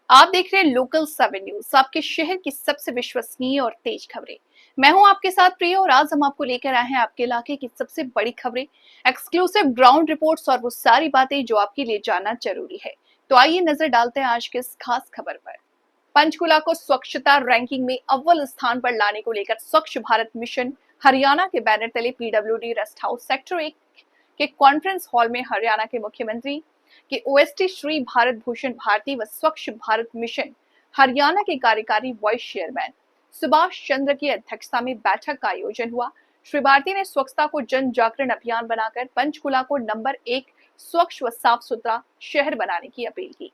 आप देख रहे हैं लोकल 7 न्यूज, आपके शहर की सबसे विश्वसनीय और तेज खबरें। मैं हूं आपके साथ प्रिया और आज हम आपको लेकर आए हैं आपके इलाके की सबसे बड़ी खबरें, एक्सक्लूसिव ग्राउंड रिपोर्ट्स और वो सारी बातें जो आपके लिए जानना जरूरी है। तो आइए नजर डालते हैं आज के इस खास खबर पर। पंचकुला को स्वच्छता रैंकिंग में अव्वल स्थान पर लाने को लेकर स्वच्छ भारत मिशन हरियाणा के बैनर तले पीडब्ल्यूडी रेस्ट हाउस सेक्टर 1 के कॉन्फ्रेंस हॉल में हरियाणा के मुख्यमंत्री के ओएसटी श्री भारत भूषण भारती व स्वच्छ भारत मिशन हरियाणा के कार्यकारी वाइस चेयरमैन सुभाष चंद्र की अध्यक्षता में बैठक का आयोजन हुआ। श्री भारती ने स्वच्छता को जन जागरण अभियान बनाकर पंचकुला को नंबर 1 स्वच्छ व साफ सुथरा शहर बनाने की अपील की।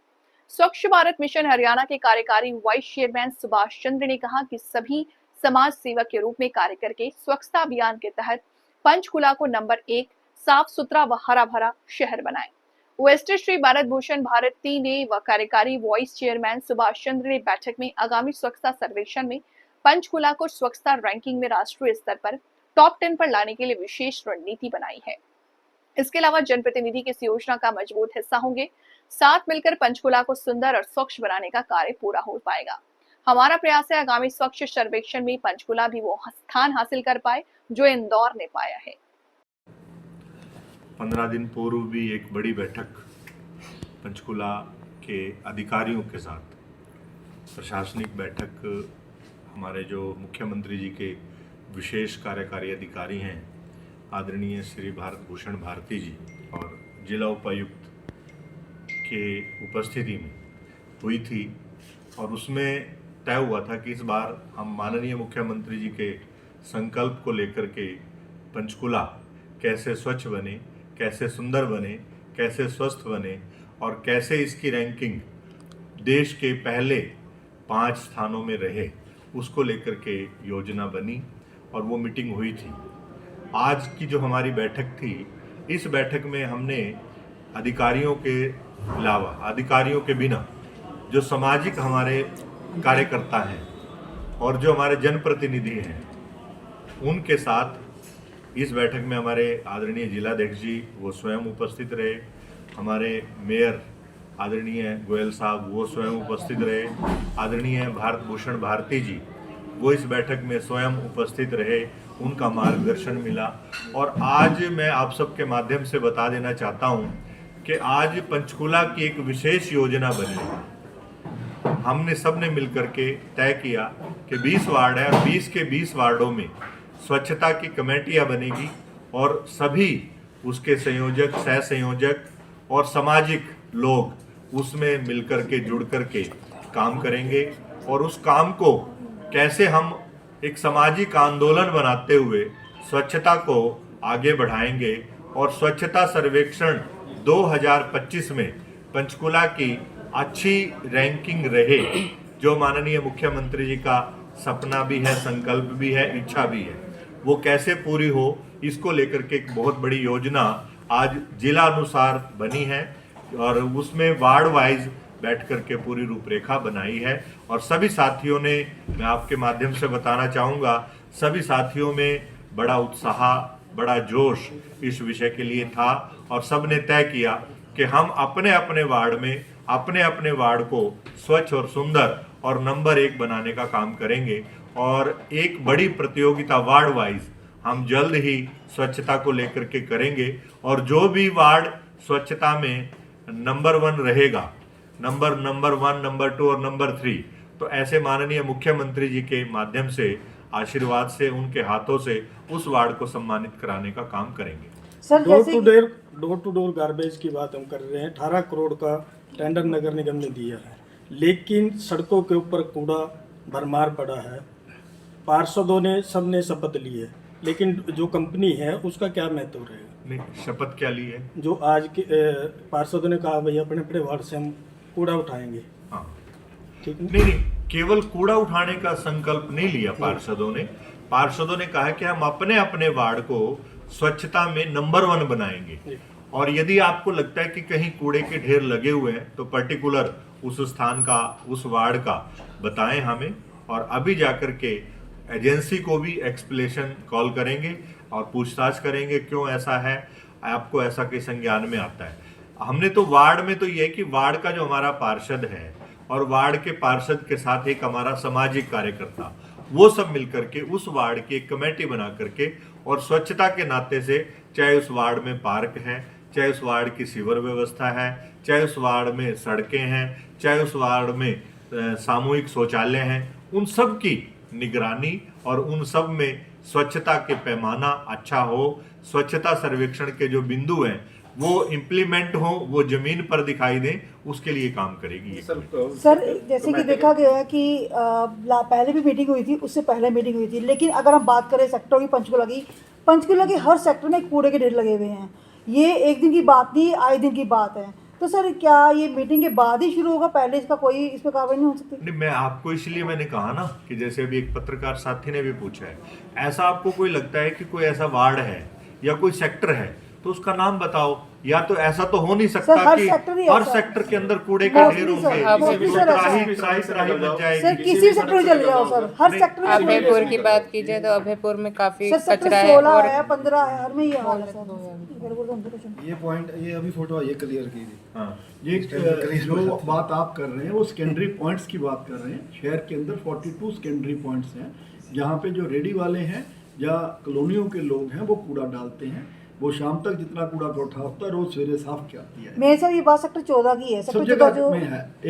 स्वच्छ भारत मिशन हरियाणा के कार्यकारी वाइस चेयरमैन सुभाष चंद्र ने कहा कि सभी समाज सेवक के रूप में कार्य करके स्वच्छता अभियान के तहत पंचकुला को नंबर 1 साफ सुथरा व हरा भरा शहर बनाएं। ओएसटी श्री भारत भूषण भारती ने व कार्यकारी वाइस चेयरमैन सुभाष चंद्र ने बैठक में आगामी स्वच्छता सर्वेक्षण में पंचकुला को स्वच्छता रैंकिंग में राष्ट्रीय स्तर पर टॉप 10 पर लाने के लिए विशेष रणनीति बनाई है। इसके अलावा जनप्रतिनिधि इस योजना का मजबूत हिस्सा होंगे। साथ मिलकर पंचकुला को सुंदर और स्वच्छ बनाने का कार्य पूरा हो पाएगा। हमारा प्रयास है आगामी स्वच्छ सर्वेक्षण में पंचकुला भी वो स्थान हासिल कर पाए जो इंदौर ने पाया है। 15 दिन पूर्व भी एक बड़ी बैठक पंचकुला के अधिकारियों के साथ, प्रशासनिक बैठक, हमारे जो मुख्यमंत्री जी के विशेष कार्यकारी अधिकारी हैं आदरणीय श्री भारत भूषण भारती जी और जिला उपायुक्त के उपस्थिति में हुई थी। और उसमें तय हुआ था कि इस बार हम माननीय मुख्यमंत्री जी के संकल्प को लेकर के पंचकुला कैसे स्वच्छ बने, कैसे सुंदर बने, कैसे स्वस्थ बने और कैसे इसकी रैंकिंग देश के पहले 5 स्थानों में रहे, उसको लेकर के योजना बनी और वो मीटिंग हुई थी। आज की जो हमारी बैठक थी, इस बैठक में हमने अधिकारियों के अलावा, अधिकारियों के बिना जो सामाजिक हमारे कार्यकर्ता हैं और जो हमारे जनप्रतिनिधि हैं, उनके साथ इस बैठक में हमारे आदरणीय जिलाध्यक्ष जी वो स्वयं उपस्थित रहे, हमारे मेयर आदरणीय गोयल साहब वो स्वयं उपस्थित रहे, आदरणीय भारत भूषण भारती जी वो इस बैठक में स्वयं उपस्थित रहे, उनका मार्गदर्शन मिला। और आज मैं आप सबके माध्यम से बता देना चाहता हूं कि आज पंचकुला की एक विशेष योजना बनी। हमने सबने मिलकर के तय किया कि 20 वार्ड है और 20 के 20 वार्डों में स्वच्छता की कमेटियां बनेगी और सभी उसके संयोजक, सह संयोजक और सामाजिक लोग उसमें मिलकर के, जुड़ कर के काम करेंगे। और उस काम को कैसे हम एक सामाजिक आंदोलन बनाते हुए स्वच्छता को आगे बढ़ाएंगे और स्वच्छता सर्वेक्षण 2025 में पंचकुला की अच्छी रैंकिंग रहे, जो माननीय मुख्यमंत्री जी का सपना भी है, संकल्प भी है, इच्छा भी है, वो कैसे पूरी हो, इसको लेकर के एक बहुत बड़ी योजना आज जिला अनुसार बनी है और उसमें वार्ड वाइज बैठ करके पूरी रूपरेखा बनाई है। और सभी साथियों ने, मैं आपके माध्यम से बताना चाहूँगा, सभी साथियों में बड़ा उत्साह, बड़ा जोश इस विषय के लिए था और सब ने तय किया कि हम अपने अपने वार्ड में अपने अपने वार्ड को स्वच्छ और सुंदर और नंबर 1 बनाने का काम करेंगे। और एक बड़ी प्रतियोगिता वार्ड वाइज हम जल्द ही स्वच्छता को लेकर के करेंगे और जो भी वार्ड स्वच्छता में नंबर 1 रहेगा, नंबर 1, नंबर 2 और नंबर 3, तो ऐसे माननीय मुख्यमंत्री जी के माध्यम से, आशीर्वाद से, उनके हाथों से उस वार्ड को सम्मानित कराने का काम करेंगे। Sir, door to door garbage की बात हम कर रहे हैं। 18 करोड़ का टेंडर नगर निगम ने दिया है, लेकिन सड़कों के ऊपर कूड़ा भरमार पड़ा है। पार्षदों ने सबने शपथ ली है, लेकिन जो कंपनी है उसका क्या महत्व रहेगा? नहीं, शपथ क्या ली है? जो आज के पार्षदों ने कहा भाई अपने अपने वार्ड से हम कूड़ा उठाएंगे। हाँ, ठीक है। नहीं, केवल कूड़ा उठाने का संकल्प नहीं लिया पार्षदों ने कहा कि हम अपने अपने वार्ड को स्वच्छता में नंबर 1 बनाएंगे। और यदि आपको लगता है कि कहीं कूड़े के ढेर लगे हुए हैं तो पर्टिकुलर उस स्थान का, उस वार्ड का बताएं हमें, और अभी जाकर के एजेंसी को भी एक्सप्लेनेशन कॉल करेंगे और पूछताछ करेंगे क्यों ऐसा है, आपको ऐसा के संज्ञान में आता है। हमने तो वार्ड में तो ये है कि वार्ड का जो हमारा पार्षद है और वार्ड के पार्षद के साथ एक हमारा सामाजिक कार्यकर्ता, वो सब मिलकर के उस वार्ड की एक कमेटी बना करके और स्वच्छता के नाते से, चाहे उस वार्ड में पार्क है, चाहे उस वार्ड की सीवर व्यवस्था है, चाहे उस वार्ड में सड़कें हैं, चाहे उस वार्ड में सामूहिक शौचालय हैं, उन सब की निगरानी और उन सब में स्वच्छता के पैमाना अच्छा हो, स्वच्छता सर्वेक्षण के जो बिंदु हैं वो इम्प्लीमेंट हो, वो जमीन पर दिखाई दें, उसके लिए काम करेगी। सर जैसे कि देखा गया है कि पहले भी मीटिंग हुई थी, उससे पहले मीटिंग हुई थी, लेकिन अगर हम बात करें सेक्टरों की, पंचकुला के हर सेक्टर में कूड़े के ढेर लगे हुए हैं। ये एक दिन की बात नहीं, आए दिन की बात है। तो सर क्या ये मीटिंग के बाद ही शुरू होगा, पहले इसका कोई इस पर कार्रवाई नहीं हो सकती? नहीं, मैं आपको इसलिए मैंने कहा ना कि जैसे अभी एक पत्रकार साथी ने भी पूछा है, ऐसा आपको कोई लगता है कि कोई ऐसा वार्ड है या कोई सेक्टर है तो उसका नाम बताओ, या तो ऐसा तो हो नहीं सकता कि हर सेक्टर के अंदर कूड़े के ढेर होंगे, त्राही मच जाएगी। सर किसी सेक्टर में चले जाओ सर, हर सेक्टर में। अभयपुर की बात की जाए तो अभयपुर में काफी कचरा है 16 और है, 15 है, हर में ये हाल है सर। ये पॉइंट, ये अभी फोटो ये क्लियर की थी। हाँ, ये जो बात आप कर रहे हैं वो सेकेंडरी पॉइंट्स की बात कर रहे हैं। शहर के अंदर 42 सेकेंडरी पॉइंट्स हैं जहाँ पे जो रेडी वाले हैं या कॉलोनियों के लोग हैं वो कूड़ा डालते हैं। वो शाम तक जितना कूड़ा इकट्ठा होता है रोज सवेरे साफ किया है। मेरे सर ये बात सेक्टर 14 की है। सेक्टर 14 जो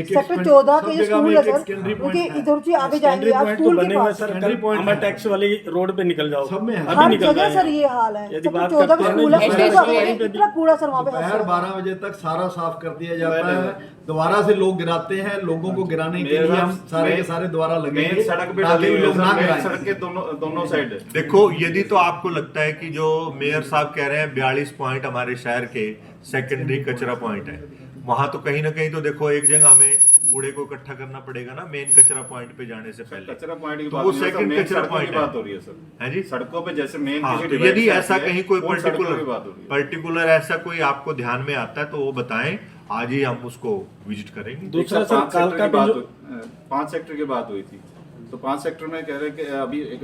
सेक्टर 14 के जो स्कूल है सर, क्योंकि इधर से आगे जाएंगे आप स्कूल के पास अमर टैक्स वाली रोड पे निकल जाओ, सब में है, हर जगह सर ये हाल है। सेक्टर 14 का स्कूल है, इतना कूड़ा सर वहाँ पे दोपहर 12 बजे तक सारा साफ कर दिया जाता है। दोबारा से लोग गिराते हैं, लोगों को गिराने के लिए हम सारे के सारे दोबारा लगेंगे, सड़क पे डाले हुए सड़क के दोनों साइड। देखो, यदि तो आपको लगता है कि जो मेयर साहब कह रहे हैं 42 पॉइंट हमारे शहर के सेकेंडरी कचरा पॉइंट है, वहां तो कहीं ना कहीं तो देखो एक जगह में कूड़े को इकट्ठा करना पड़ेगा ना, मेन कचरा पॉइंट पे जाने से पहले। कचरा पॉइंट की तो बात वो नहीं है, सेकंड मेन कचरा सड़कों पॉइंट की बात हो रही है सर। है जी, सड़कों पे जैसे मेन हाँ, किसी तो यदि डिवाइस ऐसा आती है, कहीं कोई उन सड़कों की बात हो रही है। पर्टिकुलर ऐसा कोई आपको ध्यान में आता है तो वो बताएं, आज ही हम उसको विजिट करेंगे। दूसरा सर, कालका पे जो 5 सेक्टर की बात हुई थी, तो 5 सेक्टर में कह रहे कि अभी एक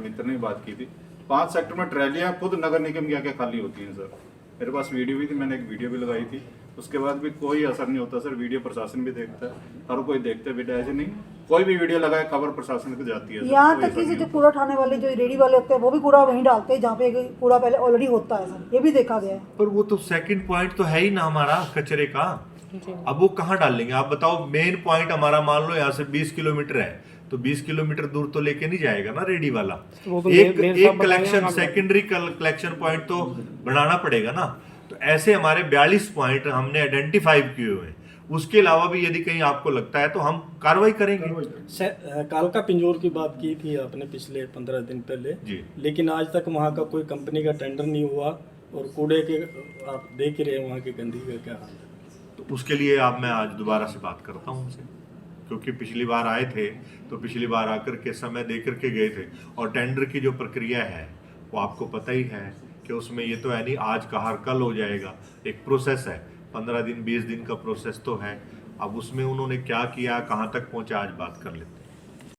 मित्र ने बात की थी, 5 सेक्टर में ट्रैलियां खुद नगर निगम की आके खाली होती हैं सर। मेरे पास वीडियो भी थी, मैंने एक वीडियो भी लगाई थी, उसके बाद भी कोई असर नहीं होता सर। वीडियो प्रशासन भी देखता है, हर कोई देखते भी, ऐसे नहीं कोई भी वीडियो लगाए खबर प्रशासन को जाती है। यहाँ तक कि जो कूड़ा उठाने वाले जो रेडी वाले होते हैं वो भी कूड़ा वहीं डालते हैं जहाँ पे कूड़ा पहले ऑलरेडी होता है सर, ये भी देखा गया है। पर वो तो सेकंड पॉइंट तो है ही ना हमारा कचरे का, अब वो कहाँ डालेंगे आप बताओ। मेन पॉइंट हमारा मान लो यहाँ से 20 किलोमीटर है, तो 20 किलोमीटर दूर तो लेके नहीं जाएगा ना रेडी वाला। एक कलेक्शन, सेकेंडरी कलेक्शन पॉइंट तो बनाना पड़ेगा ना। तो ऐसे हमारे 42 पॉइंट हमने आइडेंटिफाई किए हुए हैं। उसके अलावा भी यदि कहीं आपको लगता है तो हम कार्रवाई करेंगे। कालका पिंजौर की बात की थी आपने पिछले 15 दिन पहले जी, लेकिन आज तक वहाँ का कोई कंपनी का टेंडर नहीं हुआ, और कूड़े के आप देख ही रहे हैं वहाँ की गंदगी का क्या हाल है। तो उसके लिए आप मैं आज दोबारा से बात करता हूँ उनसे, क्योंकि पिछली बार आए थे तो पिछली बार आकर के समय दे करके गए थे, और टेंडर की जो प्रक्रिया है वो आपको पता ही है कि उसमें ये तो है नहीं आज का हर कल हो जाएगा, एक प्रोसेस है, 15 दिन 20 दिन का प्रोसेस तो है। अब उसमें उन्होंने क्या किया, कहाँ तक पहुंचा, आज बात कर लेते हैं।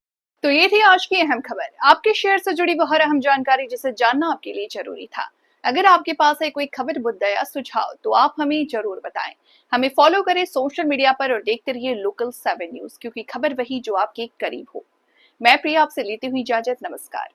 तो ये थी आज की अहम खबर, आपके शहर से जुड़ी वो हर अहम जानकारी जिसे जानना आपके लिए जरूरी था। अगर आपके पास है कोई खबर, मुद्दा या सुझाव तो आप हमें जरूर बताएं। हमें फॉलो करें सोशल मीडिया पर और देखते रहिए लोकल 7 न्यूज, क्योंकि खबर वही जो आपके करीब हो। मैं प्रिया आपसे लेती हुई इजाजत, नमस्कार।